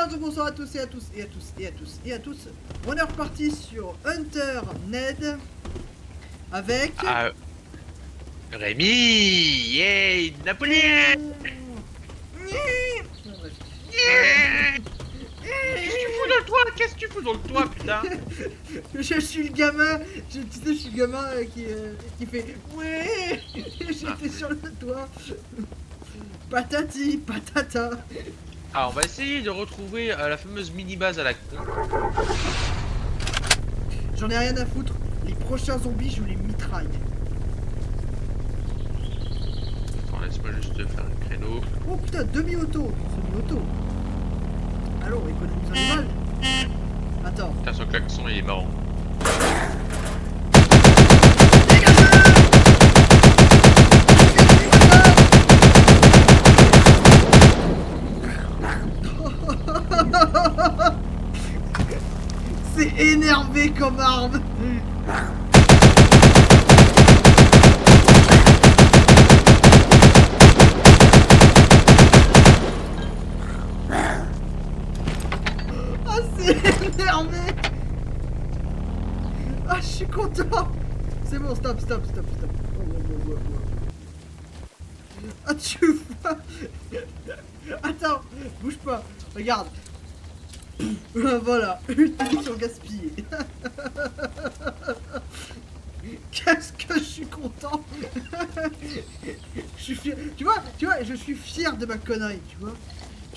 bonsoir à tous et à tous et à tous et à tous et à tous. On est reparti sur Hunter Ned avec Rémi, yay, Napoléon. Qu'est-ce que tu fous dans le toit? Qu'est-ce que tu fous dans le toit, putain? Je suis le gamin, tu sais, je suis le gamin qui fait ouais. J'étais sur le toit. Patati, patata. Ah, on va essayer de retrouver la fameuse mini-base à la con. J'en ai rien à foutre. Les prochains zombies, je les mitraille. Attends, laisse-moi juste faire un créneau. Oh putain, demi-auto. Semi-auto. Allô, économise animale. Attends. Putain, son klaxon, il est marrant. C'est énervé comme arme. Ah, c'est énervé. Ah, je suis content. C'est bon, stop. Oh. Ah, tu vois. Attends, bouge pas. Regarde. Voilà, une munition gaspillée. Qu'est-ce que je suis content. Je suis fier. Tu vois, je suis fier de ma connerie, tu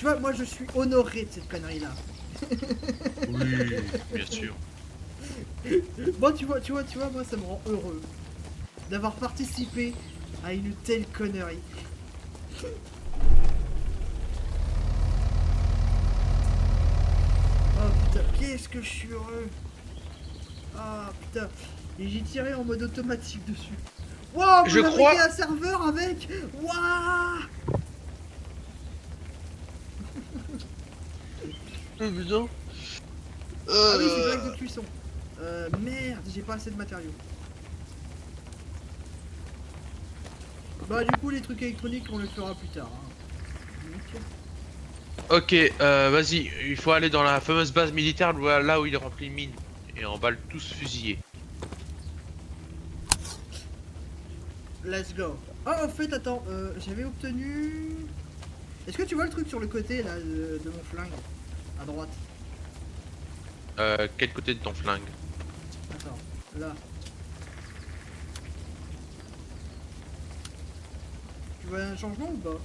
vois, moi je suis honoré de cette connerie là. Oui, bien sûr. Bon, tu vois, moi ça me rend heureux d'avoir participé à une telle connerie. Oh putain, qu'est-ce que je suis heureux. Ah putain, et j'ai tiré en mode automatique dessus. Wow, Je crois un serveur avec. Waouh. Putain. Ah oui, c'est grec de cuisson. Merde, j'ai pas assez de matériaux. Bah du coup les trucs électroniques on les fera plus tard. Hein. Ok, vas-y, il faut aller dans la fameuse base militaire là où il remplit une mine. Et on va tous fusiller. Let's go. Ah, en fait, attends, j'avais obtenu. Est-ce que tu vois le truc sur le côté là de mon flingue? À droite. Quel côté de ton flingue? Attends, là. Tu vois un changement ou pas?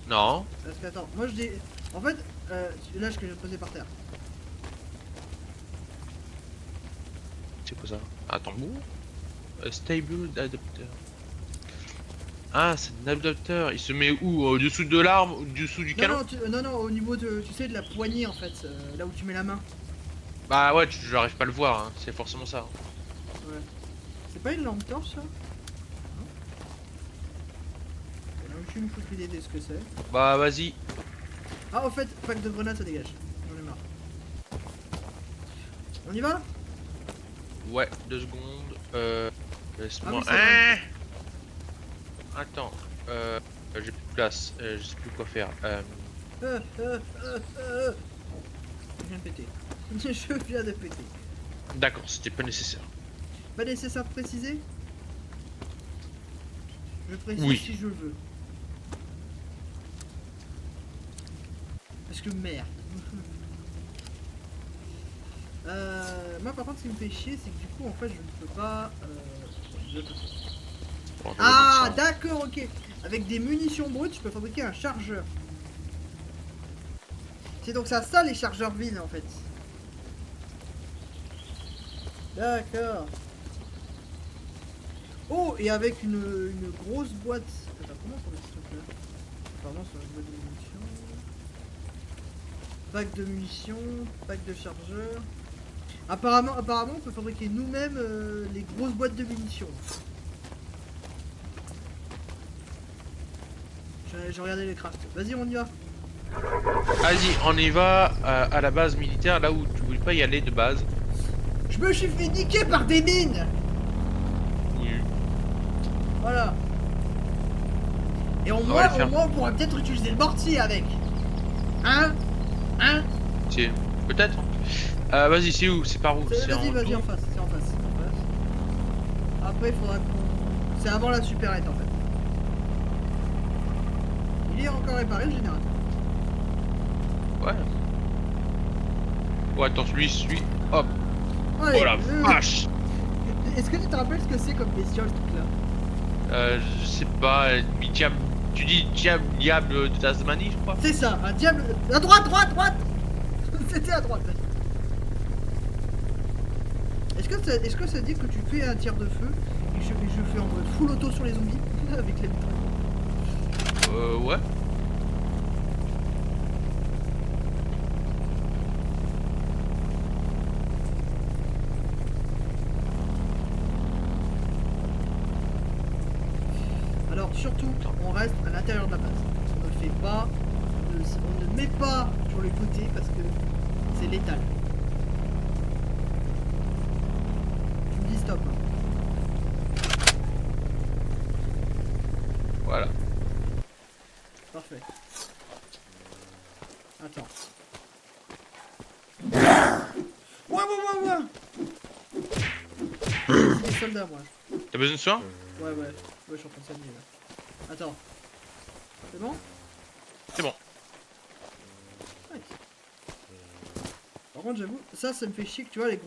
Non. Parce que attends, moi je dis. En fait, là je viens de poser par terre. C'est quoi ça? Un tambour? Stable adapter. Ah, c'est un adapteur. Il se met où? Au-dessous de l'arme? Au-dessous du canon? Non, au niveau de, tu sais, de la poignée en fait, là où tu mets la main. Bah ouais, j'arrive pas à le voir, hein. C'est forcément ça. Ouais. C'est pas une lampe torche ça? Non. J'ai aucune foutre idée de ce que c'est. Bah vas-y. Ah, en fait, pack de grenades ça dégage. J'en ai marre. On y va? Ouais, 2 secondes. Laisse-moi. Ah oui, ça Attends. J'ai plus de place. Je sais plus quoi faire. Je viens de péter. Je viens de péter. D'accord, c'était pas nécessaire. Pas nécessaire de préciser? Je précise Oui. si je le veux. Parce que merde. Moi par contre ce qui me fait chier c'est que du coup en fait je ne peux pas Bon, Ah d'accord, ok. Avec des munitions brutes je peux fabriquer un chargeur. C'est donc ça les chargeurs vides en fait. D'accord. Oh, et avec une grosse boîte. Attends, comment on met ce truc là? Pardon, sur une boîte de munitions. Pack de munitions, pack de chargeurs. Apparemment on peut fabriquer nous-mêmes les grosses boîtes de munitions. J'ai regardé les crafts. Vas-y, on y va. Vas-y, on y va à la base militaire, là où tu voulais pas y aller de base. Je me suis fait niquer par des mines. Oui. Voilà. Et au moins on pourrait peut-être utiliser le mortier avec. Hein? c'est... Peut-être. Vas-y, c'est où? C'est par où? C'est en Vas-y, dessous en face, c'est en face. Après, il faudra qu'on... C'est avant la supérette, en fait. Il est encore réparé, le générateur. Ouais. Oh, attends, celui. Hop. Allez, Oh la vache. Est-ce que tu te rappelles ce que c'est comme bestiole, ce truc-là? Je sais pas, diable... Tu dis diable de Tasmanie, je crois. C'est ça, un diable... À droite, droite. C'était à droite. Est-ce que ça dit que tu fais un tir de feu et je fais en mode full auto sur les zombies avec les mitraillettes? Ouais. Alors surtout, on reste à l'intérieur de la base. On ne fait pas, on ne met pas sur les côtés parce que c'est létal. Tu me dis stop. Hein. Voilà. Parfait. Attends. Ouais. C'est des soldats, moi. T'as besoin de soin? Ouais, je suis en train de s'amuser là. Attends. C'est bon? C'est bon. Nice. Par contre, j'avoue, ça me fait chier que tu vois, les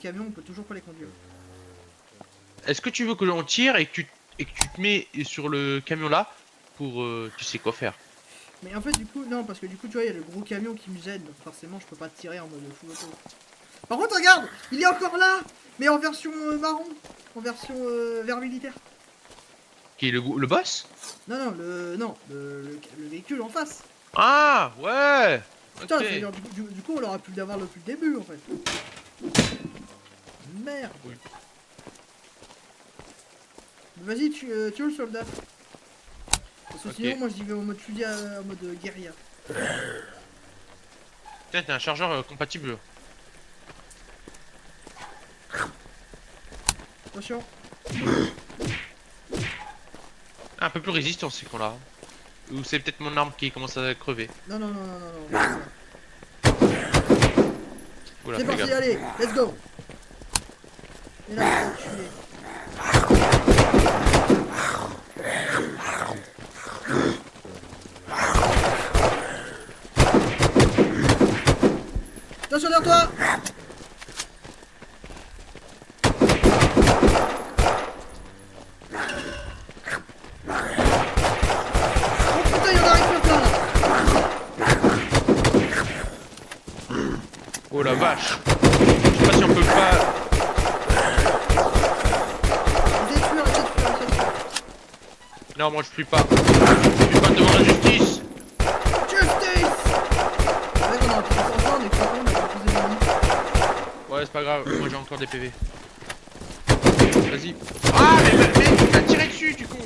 camions, on peut toujours pas les conduire. Est-ce que tu veux que l'on tire et que tu te mets sur le camion là pour tu sais quoi faire? Mais en fait, du coup, non, parce que du coup, tu vois, il y a le gros camion qui me gêne, donc forcément, je peux pas tirer en mode full auto. Par contre, regarde, il est encore là, mais en version marron, en version vert militaire. Qui est le boss? Non, le véhicule en face. Ah ouais. Putain, Ok. ça veut dire, du coup, on aurait pu l'avoir depuis le début, en fait. Merde. Oui. Vas-y, tue le soldat. Parce que Ok. sinon, moi, j'y vais en mode fusil, en mode guérilla. Tiens, t'as un chargeur compatible. Attention. Un peu plus résistant ces cons-là. Ou c'est peut-être mon arme qui commence à crever. Non. Oula, C'est fais parti, gaffe. allez, let's go. Et là, on va tuer. Attention derrière toi. Oh putain, il y en a un qui là. Oh la vache. Je sais pas si on peut pas... Essayez de fuir. Non, moi je fuis pas. Je fuis pas devant la justice. Justice. C'est vrai qu'on a un petit peu on est crevés, on a plus d'ennemis. Ouais, c'est pas grave, moi j'ai encore des PV. Vas-y. Ah, mais t'as tiré dessus, du con.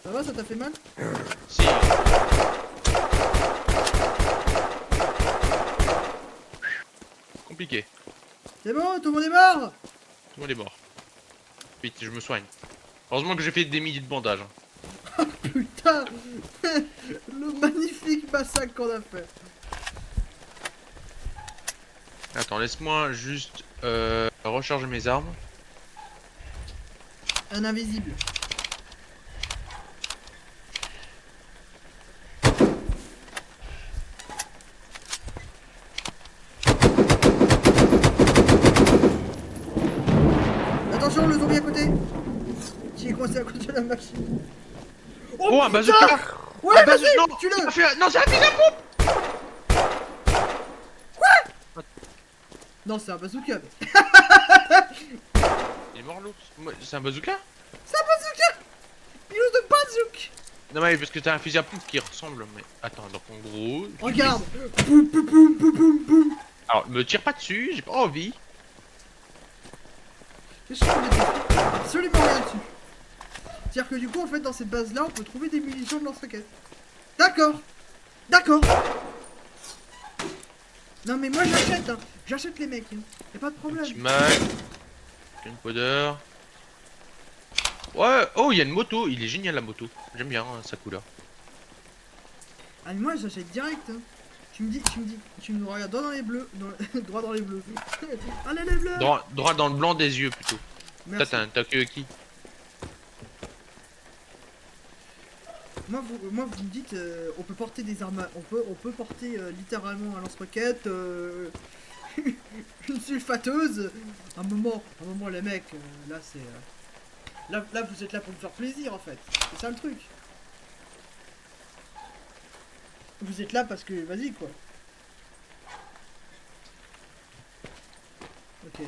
Ça va, ça t'a fait mal? Si. Compliqué. C'est bon, tout le monde est mort. Tout le monde est mort. Vite, je me soigne. Heureusement que j'ai fait des milliers de bandages. Hein. Putain. Le magnifique massacre qu'on a fait. Attends, laisse-moi juste recharger mes armes. Un invisible. Attention, le zombie à côté. Qui est coincé à côté de la machine. Oh, un putain. bazooka. Ouais, Un bazooka. vas-y, Non, tue-le. il m'a fait non, c'est un fusil à pompe. Non, c'est un bazooka. Il est mort l'autre. C'est un bazooka? C'est un bazooka. Il use de bazook. Non mais parce que t'as un fusil à pompe qui ressemble, mais... Attends, donc en gros... tu Regarde. fais- Boum, boum, boum, boum, boum, boum. Alors, me tire pas dessus, j'ai pas envie. Je sais absolument rien dessus. C'est-à-dire que du coup, en fait, dans cette base-là, on peut trouver des munitions de lance-roquettes. D'accord. D'accord. Non mais moi j'achète, hein. J'achète les mecs. Hein. Y'a pas de problème. Petit mag. Une powder. Ouais, oh, il y a une moto. Il est génial la moto. J'aime bien sa couleur. Ah mais moi j'achète direct. Hein. tu me regardes droit dans les bleus, droit dans les bleus. Allez les bleus. Droit dans le blanc des yeux plutôt. Toi, Merci. t'as que qui? Moi, vous me dites, on peut porter des armes, on peut porter littéralement un lance-roquette, une sulfateuse. Un moment, les mecs, là c'est, là vous êtes là pour me faire plaisir en fait. C'est ça le truc. Vous êtes là parce que, vas-y quoi. Ok.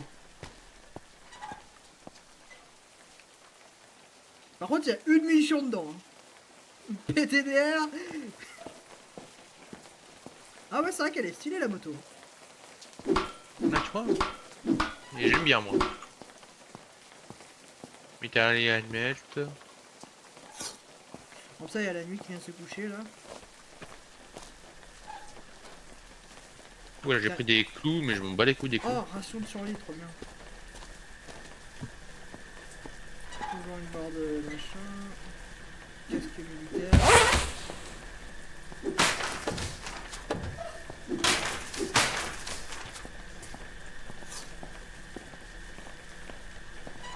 Par contre, il y a une munition dedans. Hein. PTDR. Ah ouais, c'est vrai qu'elle est stylée la moto. Ah, tu vois? Et j'aime bien moi. Metal Helmet. Comme ça, il y a la nuit qui vient de se coucher là. Ouais, j'ai pris des clous, mais je m'en bats les couilles des clous. Oh, ration de survie, trop bien. Toujours une barre de machin. Casque militaire.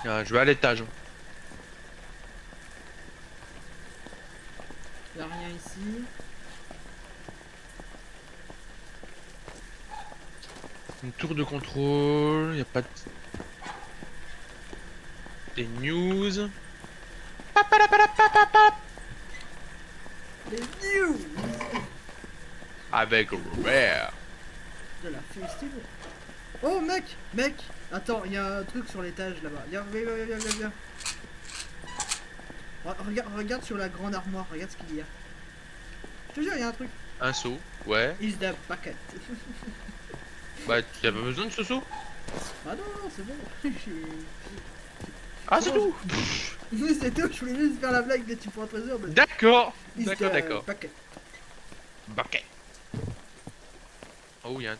Ah, je vais à l'étage. Y'a rien ici. Une tour de contrôle, y a pas de... Des news. Les news Avec Robert. de la festival. Oh mec, attends, il y a un truc sur l'étage là-bas. Viens. Regarde sur la grande armoire, regarde ce qu'il y a. Je te jure, il y a un truc. Un saut, ouais. Is the bucket. Bah, tu as pas besoin de ce saut? Ah non, c'est bon. Ah, c'est tout. C'est tout, je voulais juste faire la blague de tu prends trésor. Mais... D'accord. Is the D'accord. bucket. Bucket. Oh, y'a un...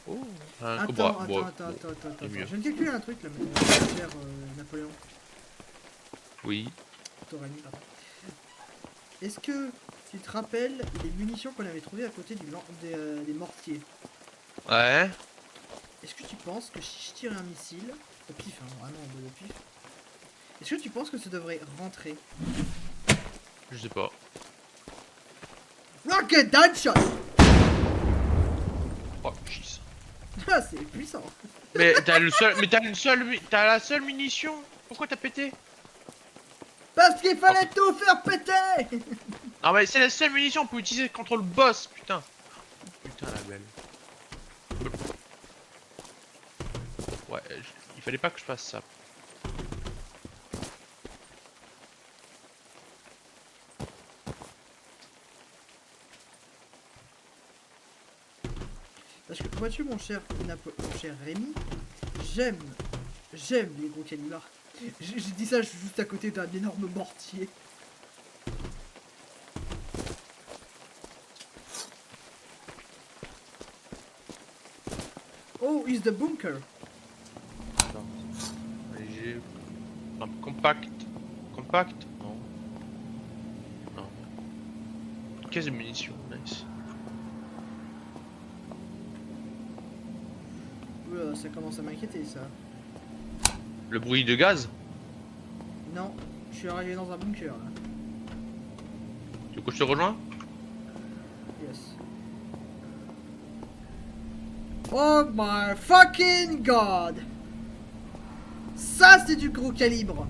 Oh, un Attends, cobra. attends. c'est mieux. Je viens de calculer un truc là, mais on va faire Napoléon. Oui. Torani, pardon. Est-ce que tu te rappelles les munitions qu'on avait trouvées à côté des mortiers? Ouais. Est-ce que tu penses que si je tire un missile, au pif, hein, vraiment au pif, est-ce que tu penses que ça devrait rentrer? Je sais pas. Rocket Dodge Shot. Oh, jeez. Ah, c'est puissant. Mais t'as le seul... Mais t'as la seule munition. Pourquoi t'as pété? Parce qu'il fallait tout faire péter. Ah mais c'est la seule munition qu'on peut utiliser contre le boss, putain. Putain la belle. Ouais, il fallait pas que je fasse ça. Parce que vois-tu mon cher Rémi, j'aime les gros calibres. J'ai dit ça, je suis juste à côté d'un énorme mortier. Oh, is the bunker. Attends. Léger. Non, compact. Compact? Non. Non. Caisse de munitions, nice. Oula, ça commence à m'inquiéter ça. Le bruit de gaz? Non, je suis arrivé dans un bunker là. Du coup je te rejoins? Yes. Oh my fucking god! Ça c'est du gros calibre!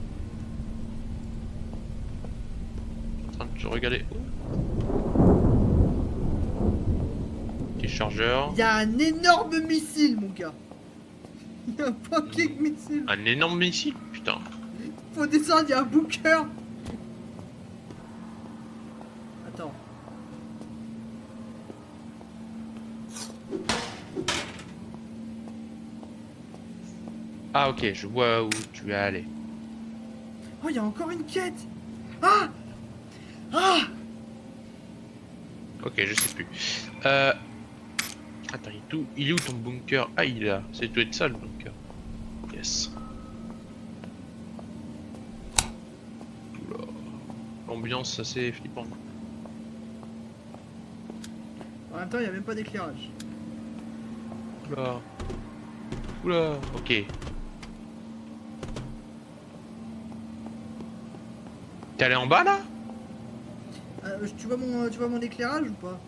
En train de te regarder. Petit chargeur. Il y a un énorme missile mon gars! Il y a un fucking missile! Un énorme missile, putain. Faut descendre, il y a un bunker! Attends. Ah ok, je vois où tu es allé. Oh, il y a encore une quête! Ah! Ah! Ok, je sais plus. Attends, il est où ton bunker? Ah, il est là. C'est doit être ça le bunker. Yes. Oula. L'ambiance assez flippante. En même temps, il n'y a même pas d'éclairage. Oula. Oula. Ok. T'es allé en bas là? Tu vois mon éclairage ou pas?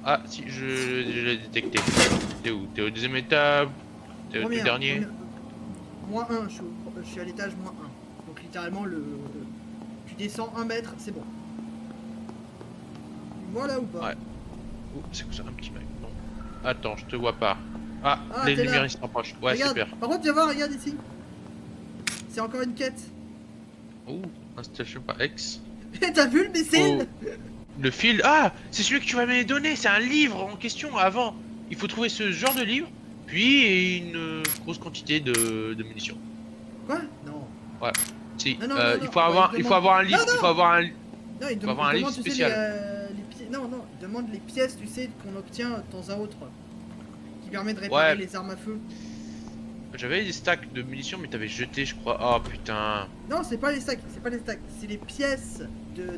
Ah si, je l'ai détecté. T'es où? T'es au deuxième étage? T'es au tout dernier? Moins 1, je suis à l'étage moins 1. Donc littéralement, tu descends 1 mètre, c'est bon. Voilà ou pas? Ouais. Oh, c'est quoi ça? Un petit mec. Non. Attends, je te vois pas. Ah, Ah, les t'es lumières là. ils se rapprochent. Ouais, Regarde. super. Par contre, viens voir, regarde ici. C'est encore une quête. Oh, installation par X. T'as vu le missile? Oh, le fil. Ah, c'est celui que tu m'avais donné. C'est un livre en question avant. Il faut trouver ce genre de livre, puis une grosse quantité de munitions. Quoi? Non. Ouais. Si. Non, non, non, Il non. faut Ouais, avoir, il il faut demande- avoir un Non, livre. non. Il faut avoir un. Non, il, Faut avoir un livre demande, tu sais, spécial. les pièces. Non, non, il demande les pièces, tu sais, qu'on obtient de temps à autre. Qui permet de réparer Ouais. les armes à feu. J'avais des stacks de munitions, mais t'avais jeté, je crois. Oh putain. Non, c'est pas les stacks, c'est les pièces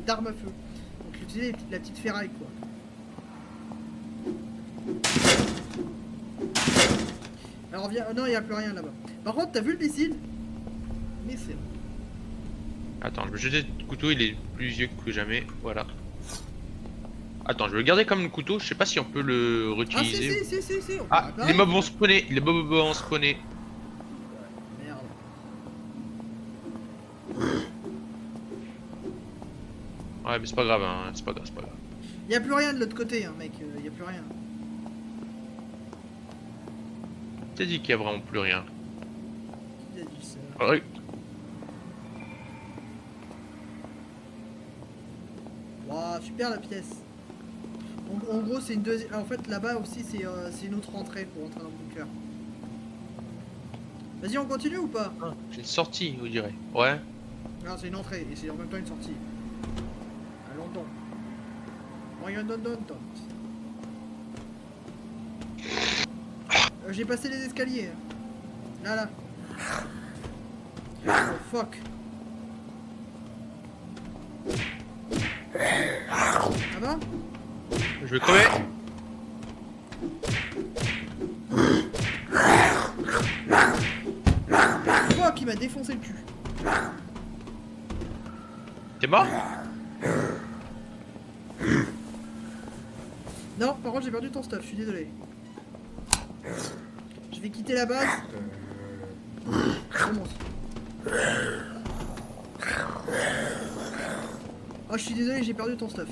d'armes à feu. Donc utiliser la petite ferraille, quoi. Alors viens, non, il y a plus rien là-bas. Par contre, t'as vu le missile? Missile. Attends, je vais jeter le couteau, il est plus vieux que jamais. Voilà. Attends, je vais le garder comme le couteau. Je sais pas si on peut le Ah réutiliser. si, on peut Ah, réparer. les mobs vont spawner. Les mobs vont spawner. Merde. Ouais, mais c'est pas grave, hein. C'est pas grave, c'est pas grave. Y a plus rien de l'autre côté, hein, mec. Y a plus rien. T'as dit qu'il y a vraiment plus rien. Qui a dit ça? Ouais. Waouh, super la pièce. En gros, c'est une deuxième. En fait, là-bas aussi, c'est une autre entrée pour entrer dans le bunker. Vas-y, on continue ou pas? Ah, j'ai une sortie, vous direz. Ouais. Non, c'est une entrée et c'est en même temps une sortie. Allons donc. Voyons donc. J'ai passé les escaliers. Là. Oh fuck. Ça va? Je vais crever. Fuck, il m'a défoncé le cul. T'es mort? Non, par contre, j'ai perdu ton stuff, je suis désolé. Je vais quitter la base. Comment oh, je suis désolé, j'ai perdu ton stuff.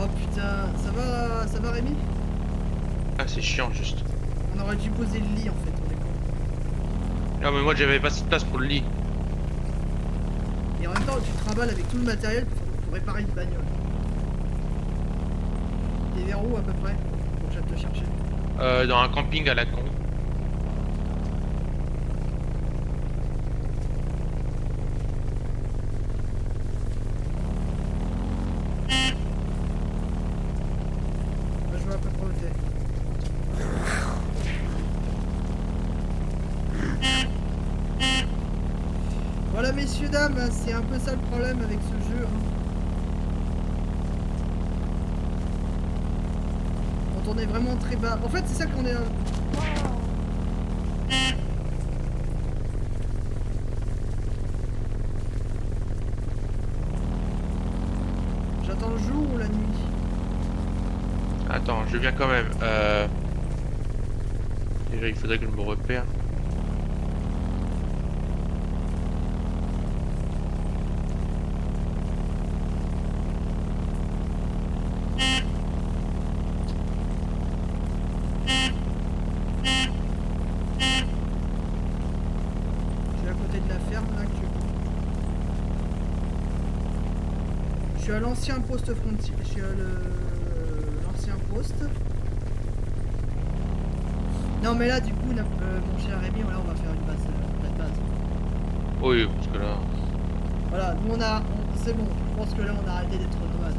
Oh putain, ça va Rémi? Ah, c'est chiant, juste. On aurait dû poser le lit en fait, on est con. Non, mais moi j'avais pas assez de place pour le lit. Et en même temps, tu te trimbales avec tout le matériel pour réparer une bagnole. T'es vers où à peu près? Faut que j'aille te chercher. Dans un camping à la con. Moi, je vois à peu près où t'es. Voilà messieurs dames, c'est un peu ça le problème avec ce jeu. Hein. Quand on est vraiment très bas. En fait c'est ça qu'on est... J'attends le jour ou la nuit? Attends, je viens quand même. Déjà, il faudrait que je me repère. Je suis à côté de la ferme là actuellement. Je suis à l'ancien poste frontier. Je suis à l'ancien poste. Non mais là du coup mon cher Rémi, là on va faire une base. La base. Oui, parce que là. Voilà, nous c'est bon, je pense que là on a arrêté d'être nomades.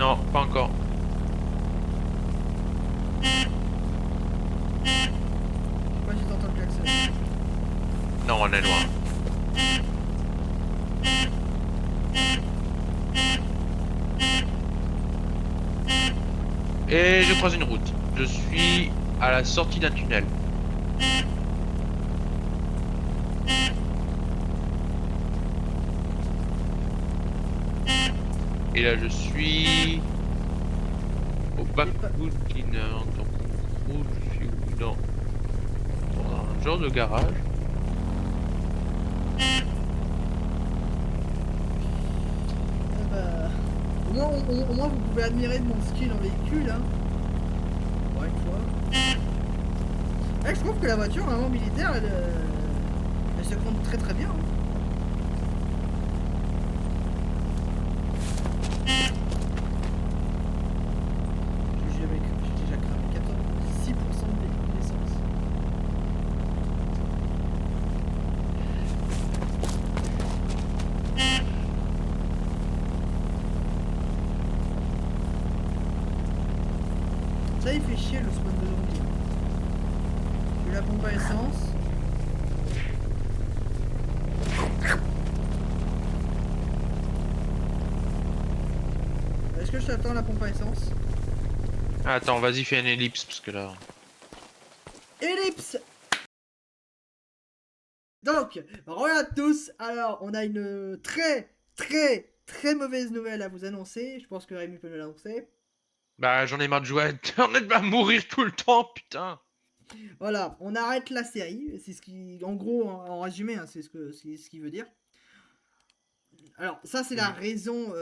Non, pas encore. Je sais pas si t'entends le klaxon. Non, on est loin. Et je croise une route. Je suis à la sortie d'un tunnel. Et là, je suis au backwood diner. Donc, en gros, je suis où dans un genre de garage. Ah bah, au moins, vous pouvez admirer de mon skill en véhicule, hein. Encore une fois. Eh, je trouve que la voiture, vraiment militaire, elle se compte très très bien, hein. J'ai déjà cramé 6% d'essence. Ça, il fait chier le spawn de zombies. J'ai la pompe à essence. Est-ce que je t'attends la pompe à essence? Attends, vas-y, fais une ellipse parce que là. Ellipse. Donc, regarde tous. Alors, on a une très mauvaise nouvelle à vous annoncer. Je pense que Rémi peut nous l'annoncer. Bah, j'en ai marre de jouer à Internet, va mourir tout le temps, putain. Voilà, on arrête la série. C'est ce qui, en gros, en résumé, hein, c'est ce qu'il veut dire. Alors, ça, c'est la raison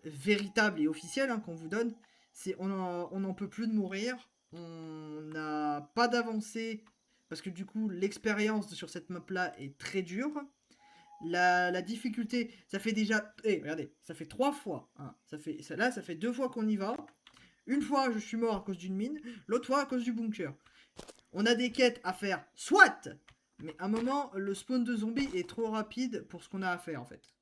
véritable et officielle, hein, qu'on vous donne. C'est on n'en peut plus de mourir. On n'a pas d'avancée. Parce que du coup, l'expérience sur cette map-là est très dure. La difficulté, ça fait déjà... regardez, ça fait 3 fois. Hein. Là, ça fait 2 fois qu'on y va. Une fois, je suis mort à cause d'une mine. L'autre fois, à cause du bunker. On a des quêtes à faire, soit. Mais à un moment, le spawn de zombies est trop rapide pour ce qu'on a à faire, en fait.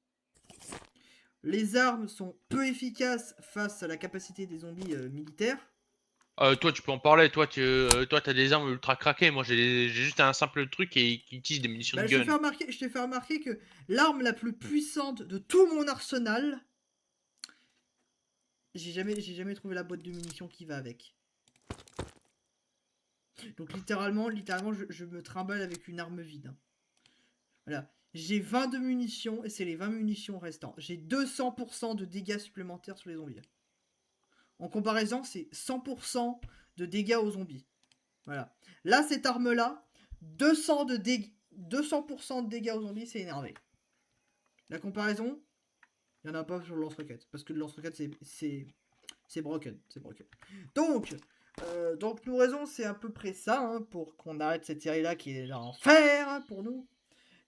Les armes sont peu efficaces face à la capacité des zombies militaires. Toi, tu peux en parler. Toi, t'as des armes ultra craquées. Moi, j'ai juste un simple truc qui utilise des munitions de Je gun. t'ai fait remarquer que l'arme la plus puissante de tout mon arsenal, j'ai jamais trouvé la boîte de munitions qui va avec. Donc littéralement, je me trimballe avec une arme vide. Hein. Voilà. J'ai 22 munitions et c'est les 20 munitions restantes. J'ai 200% de dégâts supplémentaires sur les zombies. En comparaison, c'est 100% de dégâts aux zombies. Voilà. Là, cette arme-là, 200% de dégâts aux zombies, c'est énervé. La comparaison, il n'y en a pas sur le lance-roquette. Parce que le lance-roquette, c'est broken. C'est broken. Donc nous raison, c'est à peu près ça, hein, pour qu'on arrête cette série-là qui est l'enfer, hein, pour nous.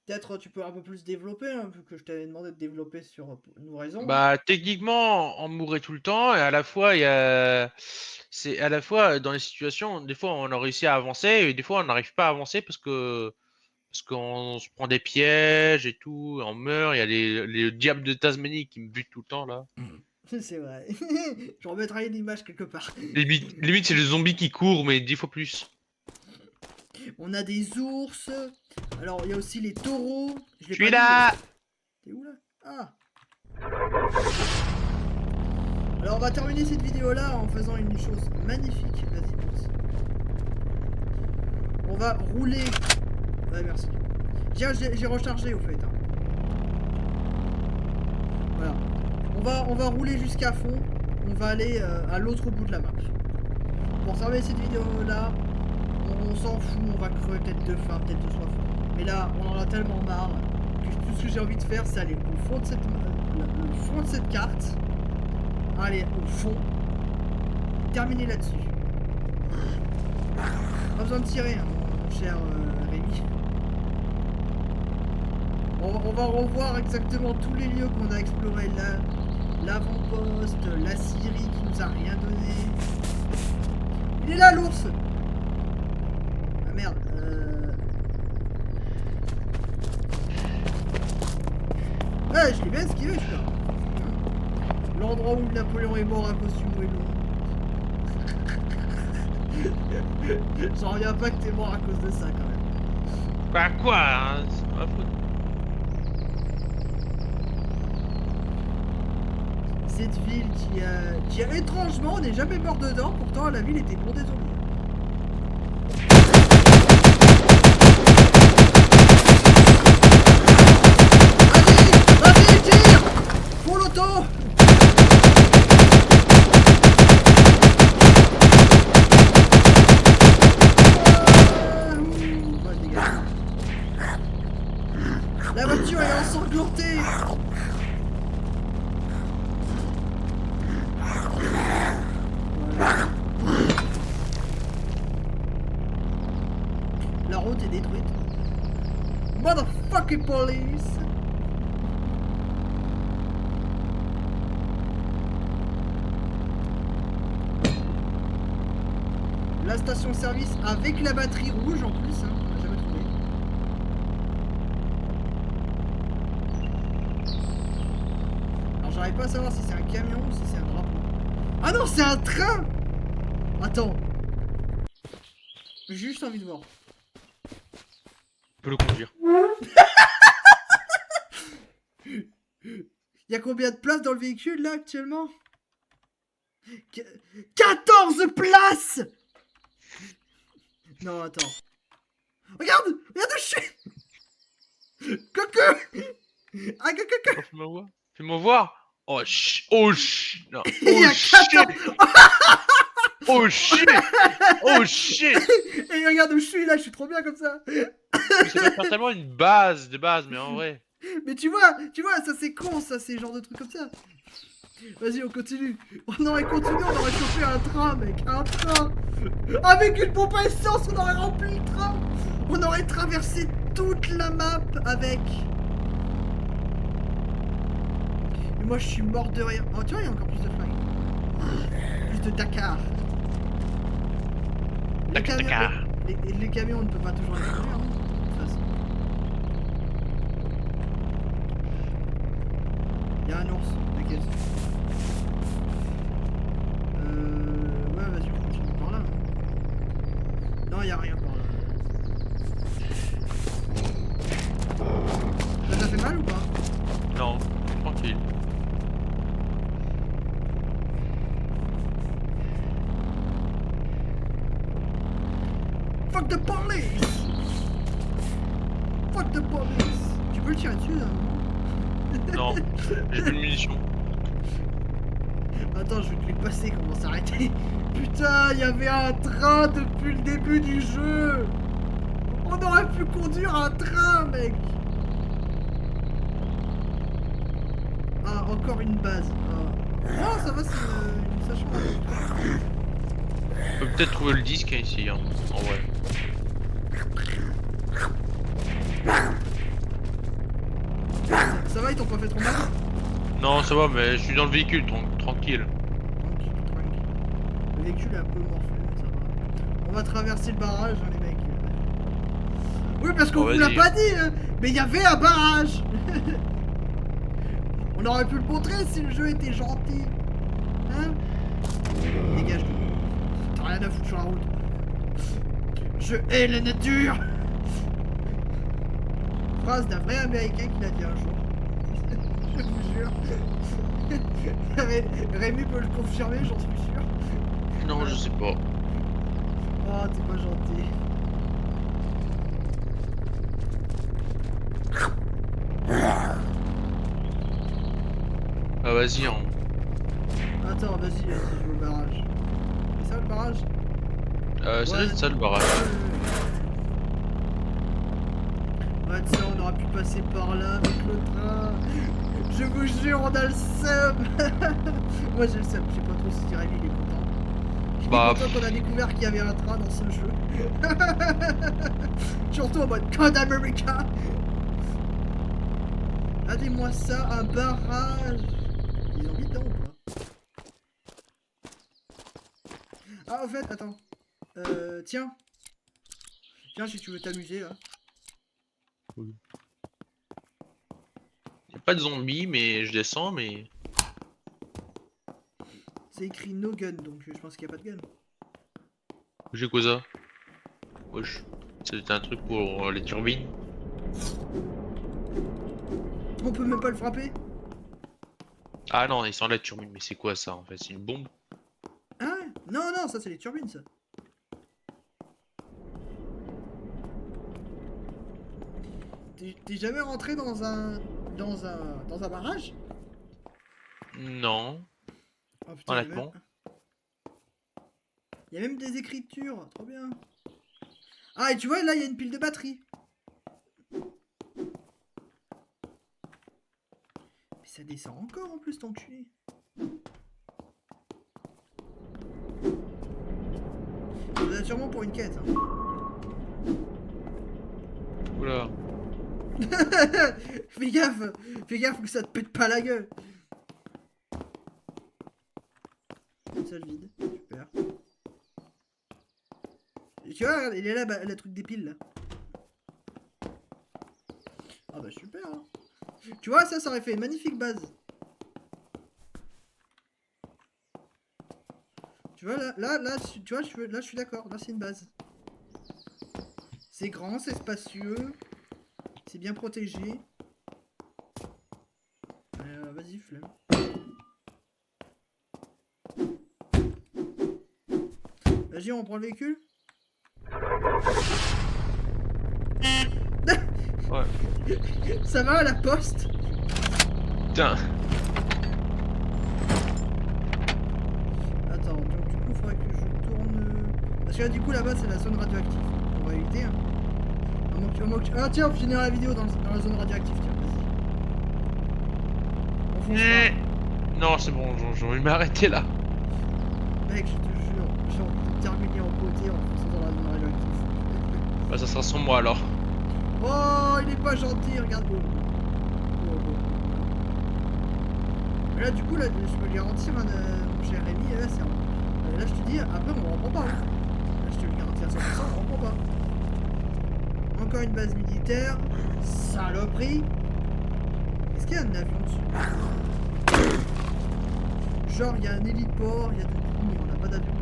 Peut-être tu peux un peu plus développer, hein, vu que je t'avais demandé de développer sur nous raison. Bah, techniquement, on mourrait tout le temps, et à la fois, c'est à la fois dans les situations, des fois, on a réussi à avancer, et des fois, on n'arrive pas à avancer parce qu'on se prend des pièges et tout, on meurt. Il y a les diables de Tasmanie qui me butent tout le temps là. C'est vrai. Je remettrai une image quelque part. Limite, c'est le zombie qui court, mais 10 fois plus. On a des ours. Alors, il y a aussi les taureaux. Je suis là. T'es où là? Ah. Alors, on va terminer cette vidéo là en faisant une chose magnifique. Vas-y, pense. On va rouler. Ouais, merci. J'ai rechargé au fait. Hein. Voilà. On va rouler jusqu'à fond. On va aller à l'autre bout de la map. Pour terminer cette vidéo là, on s'en fout, on va crever peut-être de faim, peut-être de soif. Mais là, on en a tellement marre que tout ce que j'ai envie de faire, c'est aller au fond de le fond de cette carte. Aller au fond. Terminer là-dessus. Pas besoin de tirer, hein, mon cher Rémi. On va revoir exactement tous les lieux qu'on a explorés là. L'avant-poste, la Syrie qui nous a rien donné. Il est là l'ours! Ah merde, Ouais, je l'ai bien esquivé celui-là. L'endroit où Napoléon est mort à cause du moellon. J'en reviens pas que t'es mort à cause de ça quand même. Bah quoi hein, c'est pas ma faute. Cette ville qui a étrangement n'est jamais mort dedans, pourtant la ville était bondée de zombies. Vas-y, tire! Faut l'auto! Ouais, dégage. La voiture est ensanglantée! Voilà. La route est détruite. Motherfucking police! La station-service avec la batterie rouge en plus, hein, on l'a jamais trouvé. Alors j'arrive pas à savoir si c'est un camion ou si c'est un drapeau. Ah non, c'est un train! Attends. J'ai juste envie de voir. Je peux le conduire. Il y a combien de places dans le véhicule là actuellement? 14 places! Non, attends. Regarde! Regarde où je suis! Coucou! Ah, coucou! Oh, fais-moi voir. Fais-moi voir. Oh ch... Oh ch... Non. Il y Oh a shit. 14... Oh shit. Oh shit. Et regarde où je suis là, je suis trop bien comme ça. Mais ça doit faire tellement une base de base, mais en vrai. Mais tu vois, ça c'est con, ça c'est genre de truc comme ça. Vas-y, on continue. On aurait continué, on aurait chopé un train, mec, un train. Avec une pompe à essence, on aurait rempli le train. On aurait traversé toute la map avec. Mais moi, je suis mort de rire. Oh, tu vois, il y a encore plus de flingues. Plus de Dakar. Dakar. Les camions, on ne peut pas toujours les conduire, hein, de toute façon. Il y a un ours, t'inquiète. Ouais, vas-y, on continue par là. Hein. Non, il y a rien par là. Ça t'a fait mal ou pas? Non, tranquille. Fuck the police! Fuck the police! Tu peux le tirer dessus, là? Non, j'ai plus de munitions. Attends, je vais te les passer, comment s'arrêter? Putain, il y avait un train depuis le début du jeu! On aurait pu conduire un train, mec! Ah, encore une base. Ah, oh, ça va, c'est une sachant. On peut peut-être trouver le disque hein, ici, hein, en vrai. Ça va, ils t'ont pas fait trop mal? Non, ça va, mais je suis dans le véhicule, tranquille. Tranquille. Le véhicule est un peu morflé, mais ça va. On va traverser le barrage, hein, les mecs. Oui, parce qu'on Bon, vous l'a vas-y. pas dit, hein, mais il y avait un barrage. On aurait pu le montrer si le jeu était gentil. Hein? Dégage de. T'as rien à foutre sur la route. Je hais la nature. Phrase d'un vrai américain qui l'a dit un jour. Je vous jure. Rémi peut le confirmer, j'en suis sûr. Non, je sais pas. Oh, t'es pas gentil. Ah, vas-y, hein. Attends, vas-y, je vais au barrage. C'est ça le barrage? Ça doit être ça le barrage. Ouais, tu sais, on aurait pu passer par là avec le train. Je vous jure, on a le seum. Moi j'ai le seum, je sais pas trop si Rémi il est content. Il est Bah, content qu'on a découvert qu'il y avait un train dans ce jeu. Surtout en mode Code America. Regardez-moi ça, un barrage. Ils ont mis dedans ou pas? Ah, en fait, attends. Tiens. Tiens, si tu veux t'amuser là. y a pas de zombies, mais je descends, mais. C'est écrit no gun, donc je pense qu'il n'y a pas de gun. J'ai quoi ça? Wesh. C'était un truc pour les turbines. On peut même pas le frapper. Ah non, il sent la turbine, mais c'est quoi ça en fait? C'est une bombe? Ah ouais. Non, non, ça c'est les turbines, ça. T'es jamais rentré dans un... Dans un barrage? Non, Oh putain, honnêtement. il y a même des écritures, trop bien. Ah, et tu vois, là, il y a une pile de batterie. Mais ça descend encore en plus, t'enculé. Ça doit être sûrement pour une quête. Hein. Oula. Fais gaffe que ça te pète pas la gueule. Salle vide, super. Et tu vois, regarde, il est là, bah, le truc des piles là. Ah bah super. Hein. Tu vois, ça aurait fait une magnifique base. Tu vois, tu vois, là, je suis d'accord. Là, c'est une base. C'est grand, c'est spacieux. C'est bien protégé. Vas-y, flemme. Vas-y, on prend le véhicule. Ouais. Ça va à la poste? Putain. Attends, donc du coup, il faudrait que je tourne... Parce que là, du coup, là-bas, c'est la zone radioactive. On va éviter, hein. Ah tiens, on finira la vidéo dans la zone radioactive, tiens, vas-y. On foncera. Non, c'est bon, j'ai envie de m'arrêter là. Mec, je te jure, j'ai envie de terminer en côté en fonçant dans la zone radioactive. Bah, ça sera sans moi alors. Oh, il est pas gentil, regarde. Mais là, du coup, là, je peux lui garantir, mon cher Rémi, là, là, je te dis, après, on reprend pas. Hein. Là, je te le garantis à 100%, on reprend pas. Encore une base militaire. Saloperie. Est-ce qu'il y a un avion dessus? Genre, il y a un héliport, il y a tout, mais on n'a pas d'avion.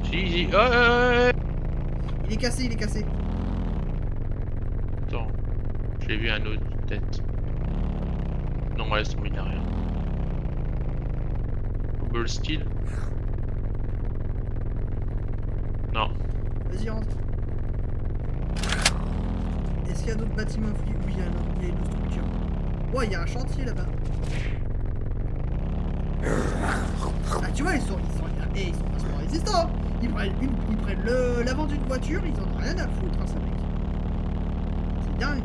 Si. Il est cassé, il est cassé. Attends. J'ai vu un autre, peut-être. Non, laisse tomber, il n'y a rien. Ball steel. Non. Vas-y, rentre. Est-ce qu'il y a d'autres bâtiments? Oui, il y a une autre structure. Ouais, il y a un chantier là-bas. Ah, tu vois, ils sont vachement résistants. Ils prennent l'avant d'une voiture, ils en ont rien à foutre, hein, ça mec. C'est dingue.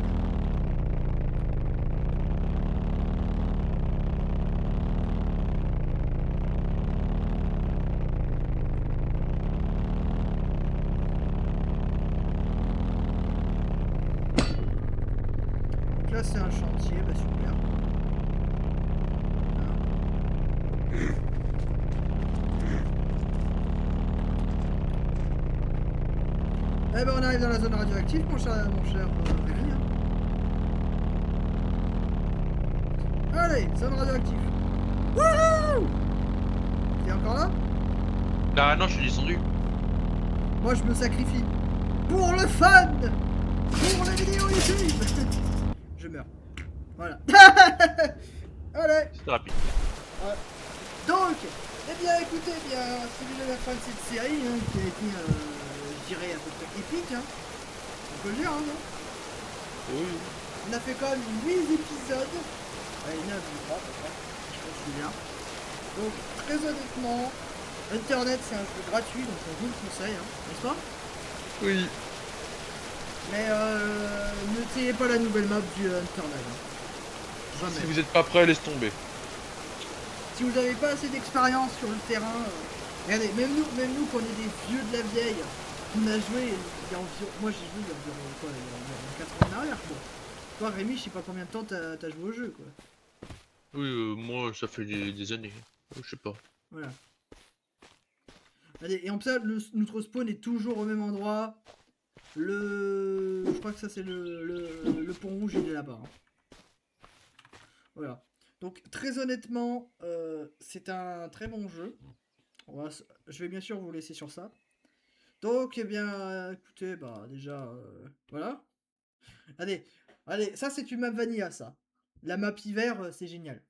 Donc là, c'est un chantier, bah super. Eh ben on arrive dans la zone radioactive, mon cher Rémi. Hein. Allez, zone radioactive. Wouhou! T'es encore là? Là, non, je suis descendu. Moi je me sacrifie. Pour le fun! Pour la vidéo YouTube! Je meurs. Voilà. Allez! C'était rapide. Ouais. Donc, eh bien écoutez, c'est déjà la fin de cette série hein, qui a été, je dirais, à peu près épique. Hein. On peut le dire, hein, non? Oui. On a fait quand même 8 épisodes. Allez, 9, je crois, à peu près. Je pense que je suis bien. Donc, très honnêtement, Internet c'est un jeu gratuit, donc on vous le conseille, hein, n'est-ce pas? Oui. Mais ne tayez pas la nouvelle map du Internet. Hein. Jamais. Si vous n'êtes pas prêt, laisse tomber. Si vous n'avez pas assez d'expérience sur le terrain, regardez, même nous, qu'on est des vieux de la vieille, on a joué il y a environ, moi j'ai joué il y a environ quoi, il y a environ 4 ans en arrière quoi. Toi Rémi, je sais pas combien de temps t'as joué au jeu quoi. Oui, moi, ça fait des années. Je sais pas. Voilà. Allez, et en plus notre spawn est toujours au même endroit. Je crois que ça c'est le pont rouge, il est là-bas. Hein. Voilà. Donc très honnêtement, c'est un très bon jeu. Je vais bien sûr vous laisser sur ça. Donc, eh bien, écoutez, bah, déjà, voilà. Allez, allez, ça, c'est une map vanilla, ça. La map hiver, c'est génial.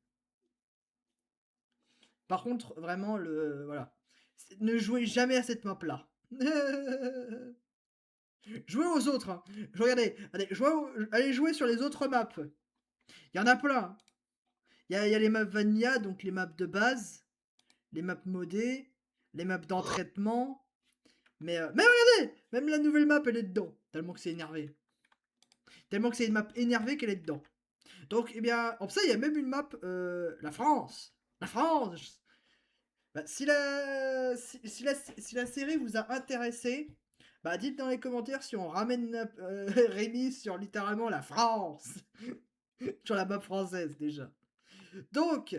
Par contre, vraiment, voilà. Ne jouez jamais à cette map-là. Jouez aux autres, hein. Regardez, allez jouer sur les autres maps. Il y en a plein. Il y a les maps vanilla, donc les maps de base, les maps modées, les maps d'entraînement. Mais regardez, même la nouvelle map, elle est dedans. Tellement que c'est énervé. Tellement que c'est une map énervée qu'elle est dedans. Donc, eh bien, en ça, il y a même une map, la France. La France. Bah, si la série vous a intéressé, bah, dites dans les commentaires si on ramène Rémi sur littéralement la France. Sur la map française, déjà. Donc,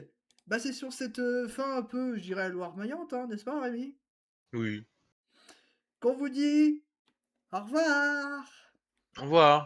bah, c'est sur cette fin un peu, je dirais, Loire-Mayante, hein, n'est-ce pas, Rémi? Oui. Qu'on vous dit au revoir. Au revoir.